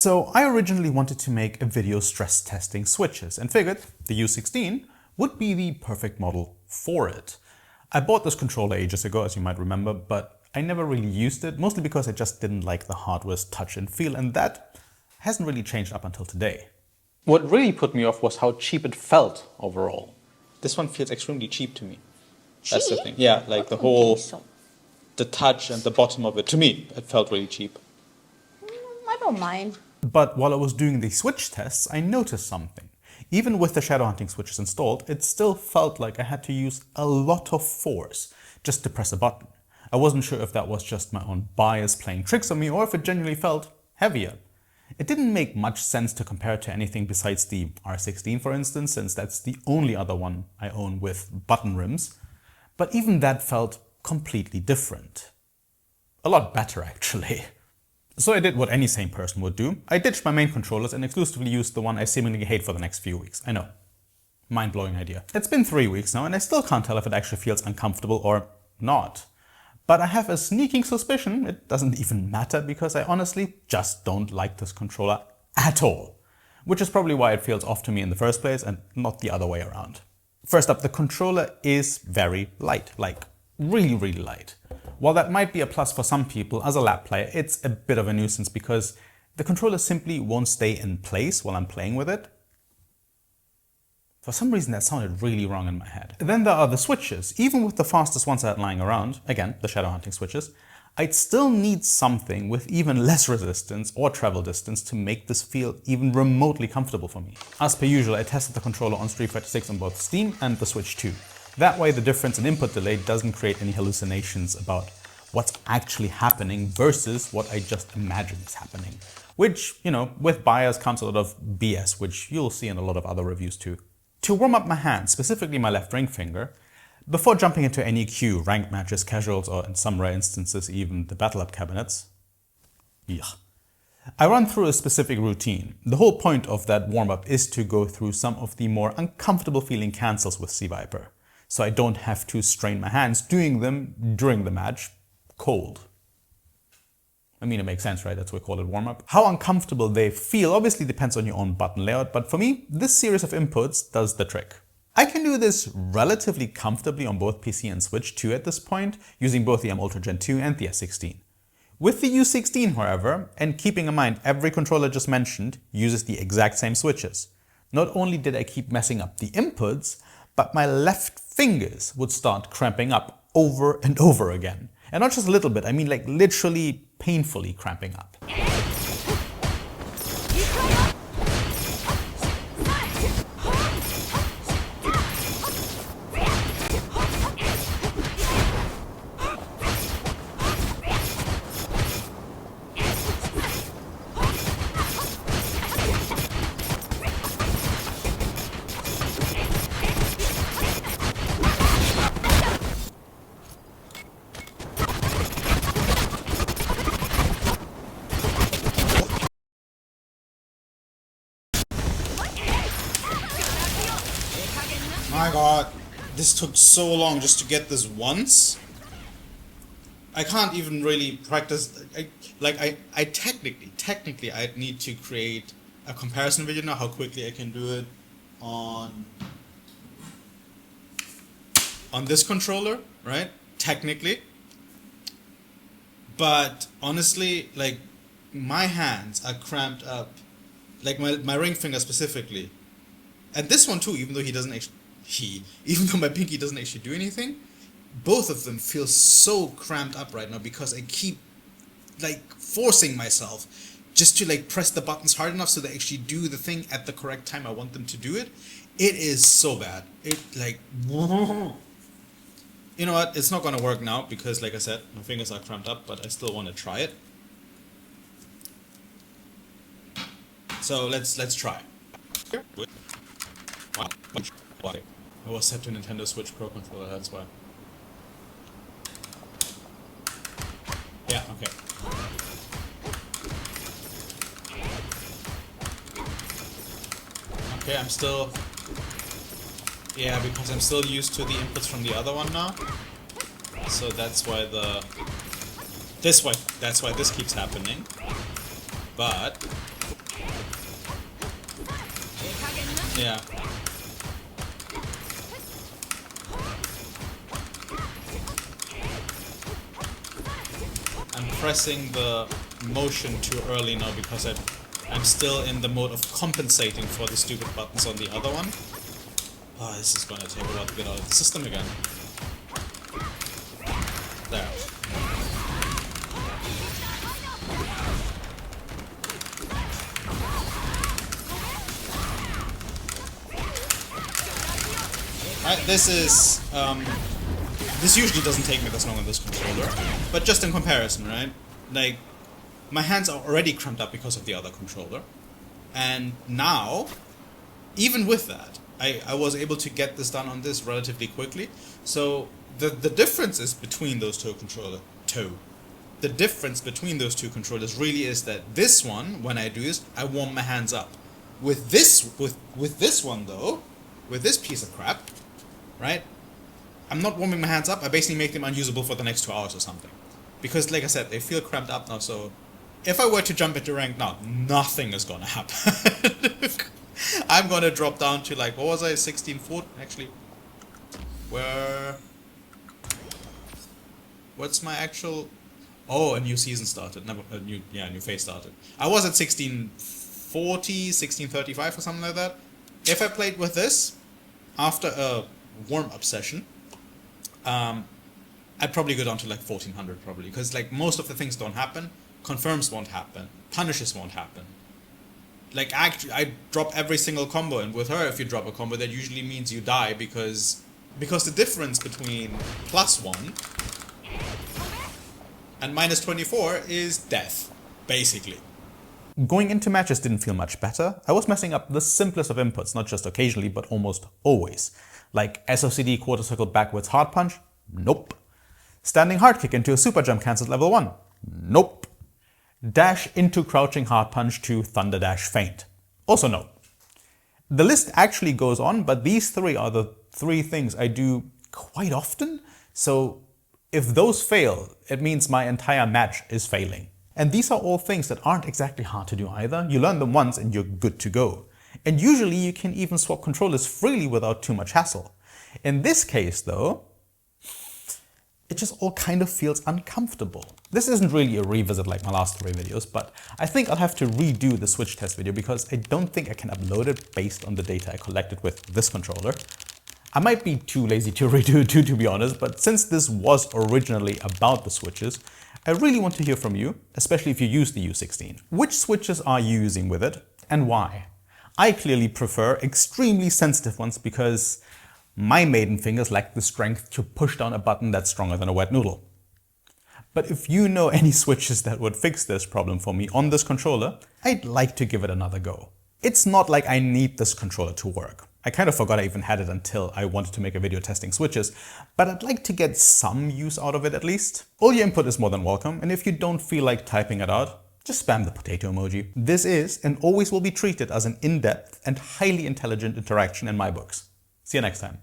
So I originally wanted to make a video stress testing switches and figured the U16 would be the perfect model for it. I bought this controller ages ago, as you might remember, but I never really used it, mostly because I just didn't like the hardware's touch and feel, and that hasn't really changed up until today. What really put me off was how cheap it felt overall. This one feels extremely cheap to me. That's the thing. Yeah, like the whole, the touch and the bottom of it, to me, it felt really cheap. I don't mind. But while I was doing the switch tests, I noticed something. Even with the shadow hunting switches installed, it still felt like I had to use a lot of force just to press a button. I wasn't sure if that was just my own bias playing tricks on me or if it genuinely felt heavier. It didn't make much sense to compare it to anything besides the R16, for instance, since that's the only other one I own with button rims. But even that felt completely different. A lot better, actually. So I did what any sane person would do. I ditched my main controllers and exclusively used the one I seemingly hate for the next few weeks. I know. Mind-blowing idea. It's been 3 weeks now and I still can't tell if it actually feels uncomfortable or not. But I have a sneaking suspicion it doesn't even matter because I honestly just don't like this controller at all. Which is probably why it feels off to me in the first place and not the other way around. First up, the controller is very light, like really light. While that might be a plus for some people, as a lap player, it's a bit of a nuisance because the controller simply won't stay in place while I'm playing with it. For some reason that sounded really wrong in my head. Then there are the switches. Even with the fastest ones I had lying around, again, the shadow hunting switches, I'd still need something with even less resistance or travel distance to make this feel even remotely comfortable for me. As per usual, I tested the controller on Street Fighter 6 on both Steam and the Switch 2. That way the difference in input delay doesn't create any hallucinations about what's actually happening versus what I just imagine is happening. Which, you know, with bias comes a lot of BS, which you'll see in a lot of other reviews too. To warm up my hand, specifically my left ring finger, before jumping into any queue, ranked matches, casuals, or in some rare instances even the battle up cabinets, I run through a specific routine. The whole point of that warm-up is to go through some of the more uncomfortable feeling cancels with C-Viper, so I don't have to strain my hands doing them during the match cold. I mean, it makes sense, right? That's why we call it warm-up. How uncomfortable they feel obviously depends on your own button layout, but for me, this series of inputs does the trick. I can do this relatively comfortably on both PC and Switch 2 at this point, using both the M Ultra Gen 2 and the S16. With the U16, however, and keeping in mind every controller just mentioned uses the exact same switches, not only did I keep messing up the inputs, but my left fingers would start cramping up over and over again. And not just a little bit, I mean like literally painfully cramping up. My god, this took so long just to get this once. I can't even really practice. I technically I'd need to create a comparison video now how quickly I can do it on this controller, right? Technically. But honestly, like my hands are cramped up, like my ring finger specifically. And this one too, even though even though my pinky doesn't actually do anything, both of them feel so cramped up right now because I keep like forcing myself just to like press the buttons hard enough so they actually do the thing at the correct time I want them to do it. It is so bad. It like, you know what? It's not gonna work now because like I said, my fingers are cramped up, but I still want to try it. So let's try. I was set to Nintendo Switch Pro controller, that's why. Yeah, okay. Okay, I'm still... Yeah, because I'm still used to the inputs from the other one now. So that's why that's why this keeps happening. But Yeah. I'm pressing the motion too early now because I'm still in the mode of compensating for the stupid buttons on the other one. Oh, this is gonna take a while to get out of the system again. There. Right, this usually doesn't take me this long on this controller, but just in comparison, right? Like, my hands are already cramped up because of the other controller, and now, even with that, I was able to get this done on this relatively quickly. So the differences between those two controllers, the difference between those two controllers really is that this one, when I do this, I warm my hands up. With this one though, with this piece of crap, right? I'm not warming my hands up. I basically make them unusable for the next 2 hours or something, because like I said, they feel cramped up now. So if I were to jump into rank now, nothing is gonna happen. I'm gonna drop down to like, what was I, 16-4? Actually, what's my actual? Oh, a new season started. A new phase started. I was at 1640, 1635 or something like that. If I played with this after a warm-up session, I'd probably go down to like 1400 probably, because like most of the things don't happen. Confirms won't happen. Punishes won't happen. Like actually, I drop every single combo, and with her, if you drop a combo, that usually means you die because the difference between +1 and -24 is death, basically. Going into matches didn't feel much better. I was messing up the simplest of inputs, not just occasionally, but almost always. Like SOCD quarter circle backwards hard punch? Nope. Standing hard kick into a super jump cancels level 1? Nope. Dash into crouching hard punch to thunder dash feint? Also no. The list actually goes on, but these three are the three things I do quite often. So if those fail, it means my entire match is failing. And these are all things that aren't exactly hard to do either. You learn them once and you're good to go. And usually you can even swap controllers freely without too much hassle. In this case though, it just all kind of feels uncomfortable. This isn't really a revisit like my last 3 videos, but I think I'll have to redo the switch test video because I don't think I can upload it based on the data I collected with this controller. I might be too lazy to redo it too, to be honest, but since this was originally about the switches, I really want to hear from you, especially if you use the U16. Which switches are you using with it and why? I clearly prefer extremely sensitive ones because my maiden fingers lack the strength to push down a button that's stronger than a wet noodle. But if you know any switches that would fix this problem for me on this controller, I'd like to give it another go. It's not like I need this controller to work. I kind of forgot I even had it until I wanted to make a video testing switches, but I'd like to get some use out of it at least. All your input is more than welcome, and if you don't feel like typing it out, just spam the potato emoji. This is and always will be treated as an in-depth and highly intelligent interaction in my books. See you next time.